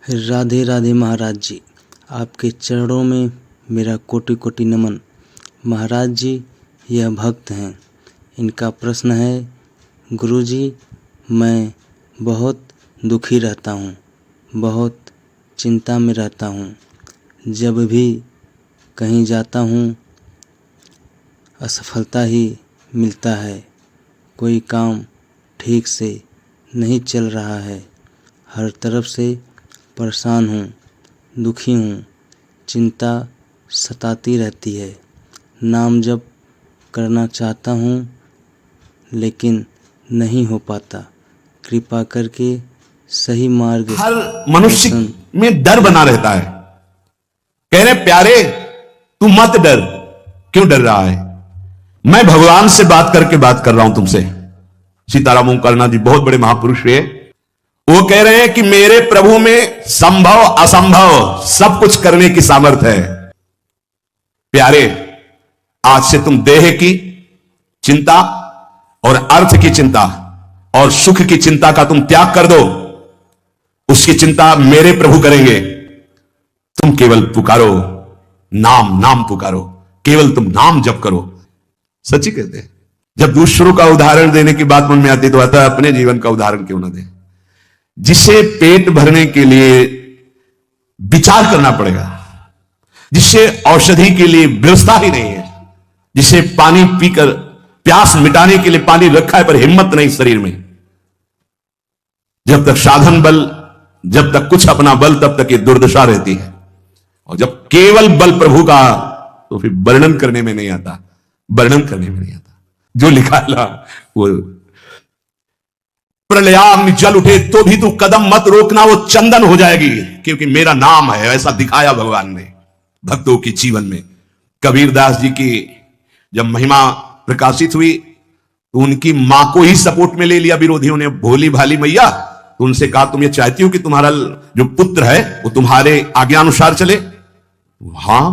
राधे राधे महाराज जी, आपके चरणों में मेरा कोटि कोटि नमन। महाराज जी, यह भक्त हैं। इनका प्रश्न है, गुरुजी, मैं बहुत दुखी रहता हूँ, बहुत चिंता में रहता हूँ। जब भी कहीं जाता हूँ असफलता ही मिलता है। कोई काम ठीक से नहीं चल रहा है। हर तरफ से परेशान हूँ, दुखी हूँ, चिंता सताती रहती है। नाम जप करना चाहता हूँ लेकिन नहीं हो पाता। कृपा करके सही मार्ग हर मनुष्य में डर बना रहता है। कह रहे प्यारे तू मत डर, क्यों डर रहा है? मैं भगवान से बात करके बात कर रहा हूं तुमसे। सीताराम ओंकारनाथ जी बहुत बड़े महापुरुष हुए। वो कह रहे हैं कि मेरे प्रभु में संभव असंभव सब कुछ करने की सामर्थ्य है। प्यारे, आज से तुम देह की चिंता और अर्थ की चिंता और सुख की चिंता का तुम त्याग कर दो। उसकी चिंता मेरे प्रभु करेंगे। तुम केवल पुकारो, नाम नाम पुकारो, केवल तुम नाम जप करो। सच्ची कहते हैं। जब दूसरों का उदाहरण देने की बात मन में आती तो आता है अपने जीवन का उदाहरण क्यों ना दे। जिसे पेट भरने के लिए विचार करना पड़ेगा, जिससे औषधि के लिए व्यवस्था ही नहीं है, जिसे पानी पीकर प्यास मिटाने के लिए पानी रखा है पर हिम्मत नहीं शरीर में, जब तक साधन बल, जब तक कुछ अपना बल, तब तक ये दुर्दशा रहती है। और जब केवल बल प्रभु का, तो फिर वर्णन करने में नहीं आता, वर्णन करने में नहीं आता। जो लिखा है वो प्रलयाग्नि में जल उठे तो भी तू कदम मत रोकना, वो चंदन हो जाएगी, क्योंकि मेरा नाम है। ऐसा दिखाया भगवान ने भक्तों के जीवन में। कबीरदास जी की जब महिमा प्रकाशित हुई तो उनकी मां को ही सपोर्ट में ले लिया विरोधियों ने। भोली भाली मैया, तो उनसे कहा तुम ये चाहती हो कि तुम्हारा जो पुत्र है वो तुम्हारे आज्ञानुसार चले? हां।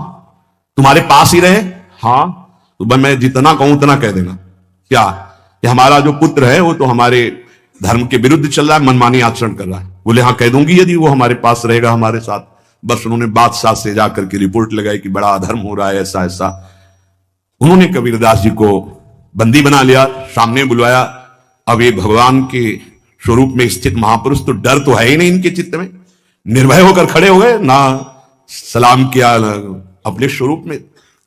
तुम्हारे पास ही रहे? हां। तो मैं जितना कहूं उतना कह देना। क्या कि हमारा जो पुत्र है वो तो हमारे धर्म के विरुद्ध चल रहा है, मनमानी आचरण कर रहा है। बोले हाँ कह दूंगी यदि वो हमारे पास रहेगा, हमारे साथ। बस उन्होंने बादशाह से जाकर के रिपोर्ट लगाई कि बड़ा अधर्म हो रहा है, ऐसा ऐसा। उन्होंने कबीरदास जी को बंदी बना लिया, सामने बुलवाया। अब ये भगवान के स्वरूप में स्थित महापुरुष, तो डर तो है ही नहीं इनके चित्त में। निर्भय होकर खड़े हो गए, ना सलाम किया अपने स्वरूप में।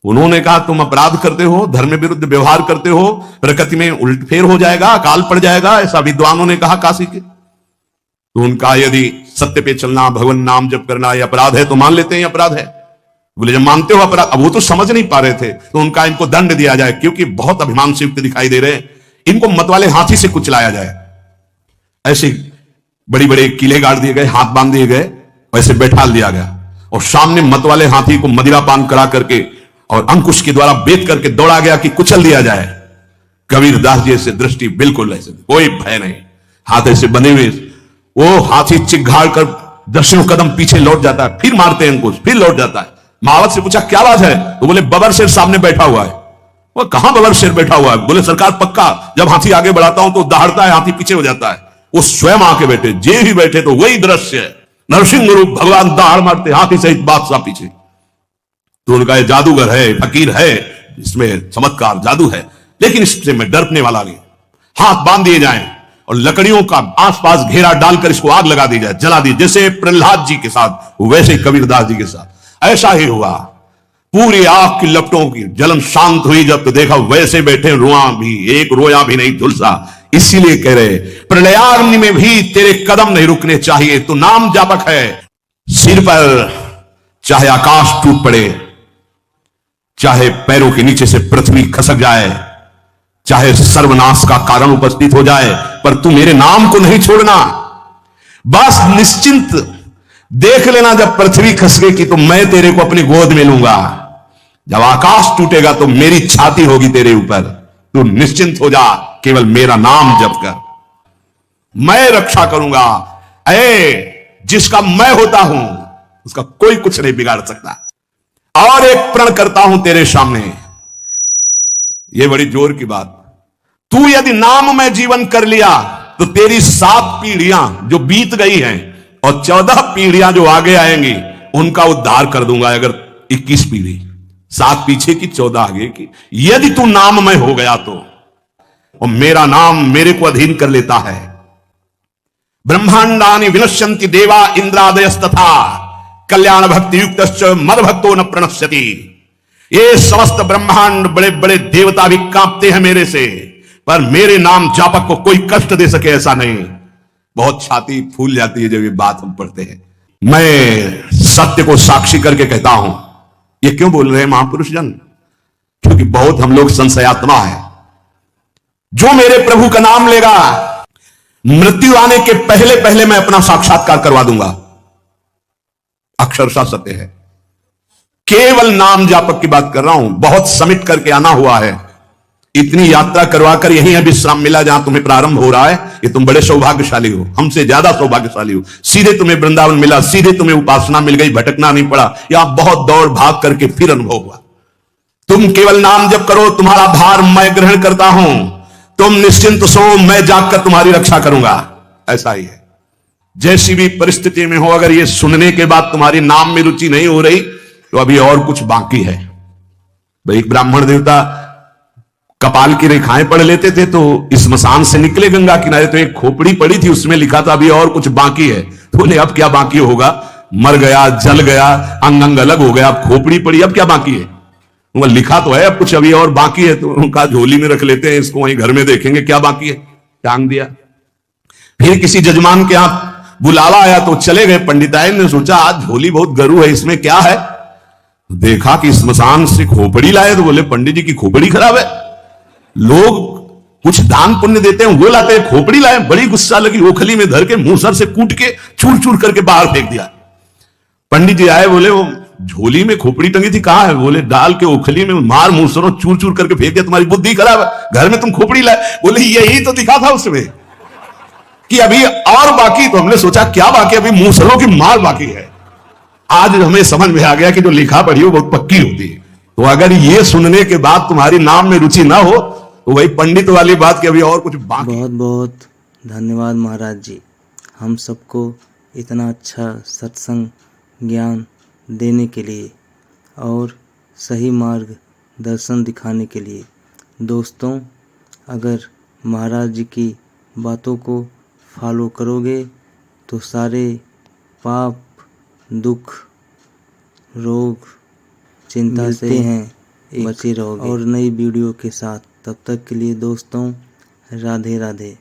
उन्होंने कहा तुम अपराध करते हो, धर्म विरुद्ध व्यवहार करते हो, प्रकृति में उलटफेर हो जाएगा, अकाल पड़ जाएगा, ऐसा विद्वानों ने कहा काशी के। तो उनका यदि सत्य पे चलना, भगवान नाम जप करना ये अपराध है तो मान लेते हैं अपराध है। बोले जब मानते हो अपराध, अब वो तो समझ नहीं पा रहे थे, तो उनका इनको दंड दिया जाए, क्योंकि बहुत अभिमान से युक्त दिखाई दे रहे हैं, इनको मतवाले हाथी से कुचलाया जाए। ऐसे बड़ी बड़े किले गाड़ दिए गए, हाथ बांध दिए गए, वैसे बैठा दिया गया और सामने मतवाले हाथी को मदिरा पान करा करके और अंकुश के द्वारा बेच करके दौड़ा गया कि कुचल दिया जाए। कबीरदास जी से दृष्टि बिल्कुल ऐसे, कोई भय नहीं, हाथ ऐसे बने हुए। वो हाथी चिघाड़ कर दर्शनों कदम पीछे लौट जाता है, फिर मारते हैं अंकुश, फिर लौट जाता है। महावत से पूछा क्या बात है? तो बोले बबर शेर सामने बैठा हुआ है। वो कहां बबर शेर बैठा हुआ है? बोले सरकार पक्का, जब हाथी आगे बढ़ाता हूं तो दहाड़ता है, हाथी पीछे हो जाता है। वो स्वयं आके बैठे, जे भी बैठे तो वही दृश्य है, नरसिंह रूप, भगवान दहाड़ मारते, हाथी सहित बादशाह पीछे। तो उनका ये जादूगर है, फकीर है, इसमें चमत्कार जादू है, लेकिन इससे मैं डरने वाला नहीं। हाथ बांध दिए जाएं और लकड़ियों का आसपास घेरा डालकर इसको आग लगा दी जाए, जला दी, जैसे प्रहलाद जी के साथ वैसे कबीरदास जी के साथ ऐसा ही हुआ। पूरी आग की लपटों की जलन शांत हुई जब तो देखा वैसे बैठे, रुआ भी एक रोया भी नहीं झुलसा। इसीलिए कह रहे प्रलयाग्नि में भी तेरे कदम नहीं रुकने चाहिए। तो नाम जापक है, सिर पर चाहे आकाश टूट पड़े, चाहे पैरों के नीचे से पृथ्वी खसक जाए, चाहे सर्वनाश का कारण उपस्थित हो जाए, पर तू मेरे नाम को नहीं छोड़ना। बस निश्चिंत देख लेना, जब पृथ्वी खसकेगी तो मैं तेरे को अपनी गोद में लूंगा, जब आकाश टूटेगा तो मेरी छाती होगी तेरे ऊपर। तू निश्चिंत हो जा, केवल मेरा नाम जप कर, मैं रक्षा करूंगा। ऐ जिसका मैं होता हूं उसका कोई कुछ नहीं बिगाड़ सकता। और एक प्रण करता हूं तेरे सामने, यह बड़ी जोर की बात, तू यदि नाम में जीवन कर लिया तो तेरी 7 पीढ़ियां जो बीत गई हैं और 14 पीढ़ियां जो आगे आएंगी उनका उद्धार कर दूंगा। अगर 21 पीढ़ी, 7 पीछे की 14 आगे की, यदि तू नाममय हो गया तो, और मेरा नाम मेरे को अधीन कर लेता है। ब्रह्मांडानि विनश्यन्ति देवा इंद्रादयस्तथा कल्याण भक्ति युक्तश्च मद भक्तो न प्रणश्यति। ये समस्त ब्रह्मांड, बड़े बड़े देवता भी कांपते हैं मेरे से, पर मेरे नाम जापक को कोई कष्ट दे सके ऐसा नहीं। बहुत छाती फूल जाती है जब ये बात हम पढ़ते हैं। मैं सत्य को साक्षी करके कहता हूं। ये क्यों बोल रहे हैं महापुरुष जन? क्योंकि बहुत हम लोग संशयात्मा है। जो मेरे प्रभु का नाम लेगा, मृत्यु आने के पहले पहले मैं अपना साक्षात्कार करवा दूंगा। अक्षरशः सत्य है। केवल नाम जापक की बात कर रहा हूं। बहुत समिट करके आना हुआ है। इतनी यात्रा करवाकर यहीं विश्राम मिला जहां तुम्हें प्रारंभ हो रहा है। ये तुम बड़े सौभाग्यशाली हो, हमसे ज्यादा सौभाग्यशाली हो। सीधे तुम्हें वृंदावन मिला, सीधे तुम्हें उपासना मिल गई, भटकना नहीं पड़ा। यहां बहुत दौड़ भाग करके फिर अनुभव हुआ। तुम केवल नाम जप करो, तुम्हारा भार मैं ग्रहण करता हूं। तुम निश्चिंत सो, मैं जागकर तुम्हारी रक्षा करूंगा। ऐसा ही है। जैसी भी परिस्थिति में हो, अगर ये सुनने के बाद तुम्हारी नाम में रुचि नहीं हो रही तो अभी और कुछ बाकी है। भाई, ब्राह्मण देवता कपाल की रेखाएं पढ़ लेते थे तो स्मशान से निकले गंगा किनारे तो एक खोपड़ी पड़ी थी, उसमें लिखा था अभी और कुछ बाकी है। तो बोले अब क्या बाकी होगा? मर गया, जल गया, अंग अंग अलग हो गया, अब खोपड़ी पड़ी, अब क्या बाकी है? वो लिखा तो है अब कुछ अभी और बाकी है। तो उनका झोली में रख लेते हैं, इसको वहीं घर में देखेंगे क्या बाकी है। टांग दिया। फिर किसी जजमान के यहां बुलावा आया तो चले गए। पंडिताइन ने सोचा आज झोली बहुत गरू है, इसमें क्या है? देखा कि स्मशान से खोपड़ी लाए तो बोले पंडित जी की खोपड़ी खराब है। लोग कुछ दान पुण्य देते हैं, वो लाते हैं, खोपड़ी लाए। बड़ी गुस्सा लगी, ओखली में धर के मूसर से कूट के चूर चूर करके बाहर फेंक दिया। पंडित जी आए, बोले वो झोली में खोपड़ी टंगी थी कहां है? बोले डाल के ओखली में मार मूसरों चूर चूर करके फेंक दिया। तुम्हारी बुद्धि खराब है, घर में तुम खोपड़ी लाए। बोले यही तो दिखा था उसमें कि अभी और बाकी। तो हमने सोचा क्या बाकी? अभी मूसरों की मार बाकी है। आज हमें समझ में आ गया कि जो लिखा पढ़ी हो बहुत पक्की होती है। तो अगर ये सुनने के बाद तुम्हारी नाम में रुचि ना हो तो वही पंडित वाली बात कि अभी और कुछ बाकी। बहुत बहुत धन्यवाद महाराज जी, हम सबको इतना अच्छा सत्संग ज्ञान देने के लिए और सही मार्ग दर्शन दिखाने के लिए। दोस्तों, अगर महाराज जी की बातों को फॉलो करोगे तो सारे पाप, दुख, रोग, चिंता से हैं बचे रहोगे। और नई वीडियो के साथ, तब तक के लिए दोस्तों, राधे राधे।